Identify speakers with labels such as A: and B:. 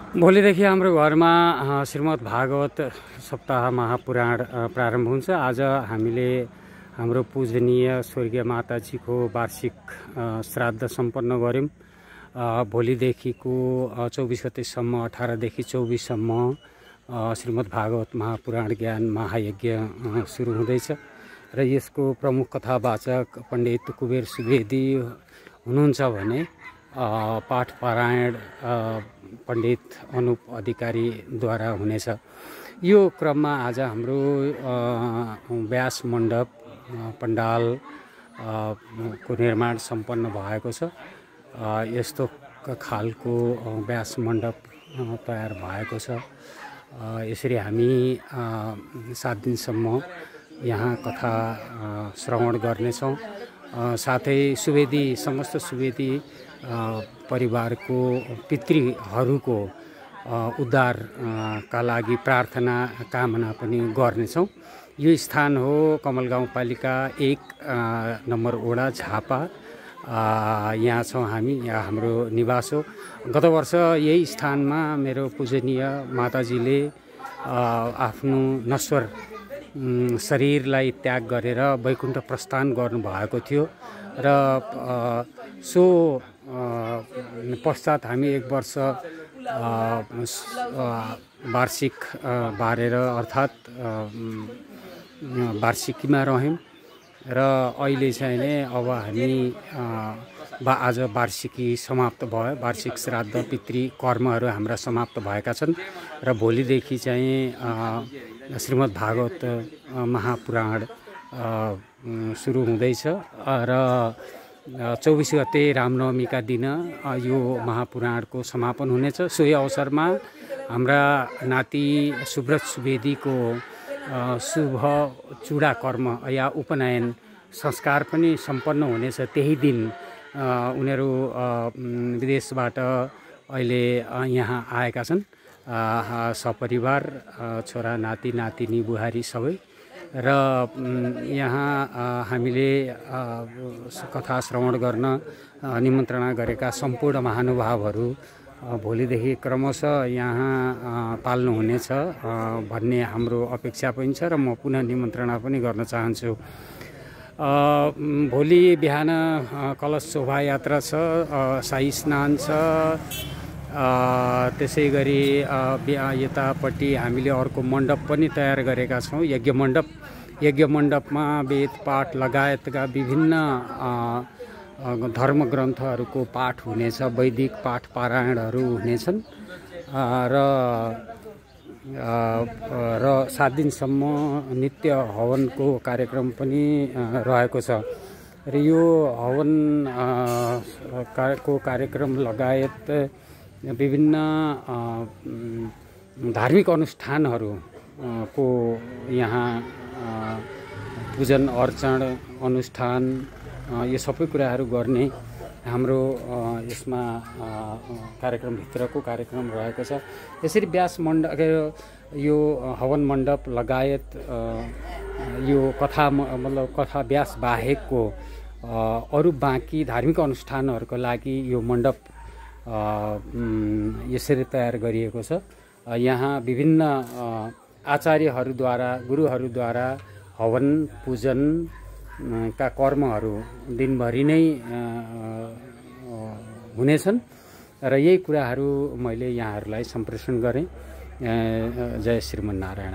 A: भोलिदेखि हाम्रो घरमा श्रीमद् भागवत सप्ताह महापुराण प्रारम्भ हुन्छ। आज हामीले हाम्रो पूजनीय स्वर्गीय माताजीको वार्षिक श्राद्ध सम्पन्न गऱ्यौँ। भोलिदेखिको 24 गतेसम्म 18 देखि 24 सम्म श्रीमद् भागवत महापुराण ज्ञान महायज्ञ सुरु हुँदैछ र यसको प्रमुख कथावाचक पण्डित कुबेर सुवेदी हुनुहुन्छ भने पाठ पारायण पण्डित अनुप अधिकारीद्वारा हुनेछ। यो क्रममा आज हाम्रो व्यास मण्डप पण्डाल को निर्माण सम्पन्न भएको छ। यस्तो खालको व्यास मण्डप तयार भएको छ। यसरी हामी 7 दिनसम्म यहाँ कथा श्रवण गर्नेछौँ। साथै सुवेदी समस्त सुवेदी परिवारको पितृहरूको उद्धारका लागि प्रार्थना कामना पनि गर्नेछौँ। यो स्थान हो कमल गाउँपालिका 1 नम्बर वडा झापा। यहाँ छौँ हामी, यहाँ हाम्रो निवास हो। गत वर्ष यही स्थानमा मेरो पूजनीय माताजीले आफ्नो नश्वर शरीरलाई त्याग गरेर वैकुण्ठ प्रस्थान गर्नुभएको थियो र सो पश्चात हामी 1 वर्ष वार्षिक बारेर अर्थात् वार्षिकीमा रह्यौँ र अहिले चाहिँ नै अब हामी आज वार्षिकी समाप्त भयो। वार्षिक श्राद्ध पितृ कर्महरू हाम्रा समाप्त भएका छन् र भोलिदेखि चाहिँ श्रीमद् भागवत महापुराण सुरु हुँदैछ र 24 गते रामनवमीका दिन यो महापुराणको समापन हुनेछ। सोही अवसरमा हाम्रा नाति सुब्रत सुवेदीको शुभ चुडा कर्म या उपनयन संस्कार पनि सम्पन्न हुनेछ। त्यही दिन उनीहरू विदेशबाट अहिले यहाँ आएका छन्, सपरिवार छोरा नाति नातिनी बुहारी सबै। र यहाँ हामीले कथा श्रवण गर्न निमन्त्रणा गरेका सम्पूर्ण महानुभावहरू भोलिदेखि क्रमशः यहाँ पाल्नुहुनेछ भन्ने हाम्रो अपेक्षा पनि छ र म पुनः निमन्त्रणा पनि गर्न चाहन्छु। भोलि बिहान कलश शोभायात्रा छ, शाही स्नान छ। त्यसै गरी यतापट्टि हामीले अर्को मण्डप पनि तयार गरेका छौँ, यज्ञ मण्डप। यज्ञ मण्डपमा वेद पाठ लगायतका विभिन्न धर्म ग्रन्थहरूको पाठ हुनेछ, वैदिक पाठ पारायणहरू हुनेछन् र 7 दिनसम्म नित्य हवनको कार्यक्रम पनि रहेको छ। र यो हवन को कार्यक्रम लगायत विभिन्न धार्मिक अनुष्ठानहरू को यहाँ पूजन अर्चन अनुष्ठान यो सबै कुराहरू गर्ने हाम्रो यसमा कार्यक्रमभित्रको कार्यक्रम रहेको छ। यसरी व्यास मण्डप यो हवन मण्डप लगायत यो कथा मतलब कथा व्यास बाहेकको अरू बाँकी धार्मिक अनुष्ठानहरूको लागि यो मण्डप यसरी तयार गरिएको छ। यहाँ विभिन्न आचार्यहरूद्वारा गुरुहरूद्वारा हवन पूजन का कर्महरू दिनभरि नै हुनेछन् र यही कुराहरू मैले यहाँहरूलाई सम्प्रेषण गरेँ। जय श्रीमन्नारायण।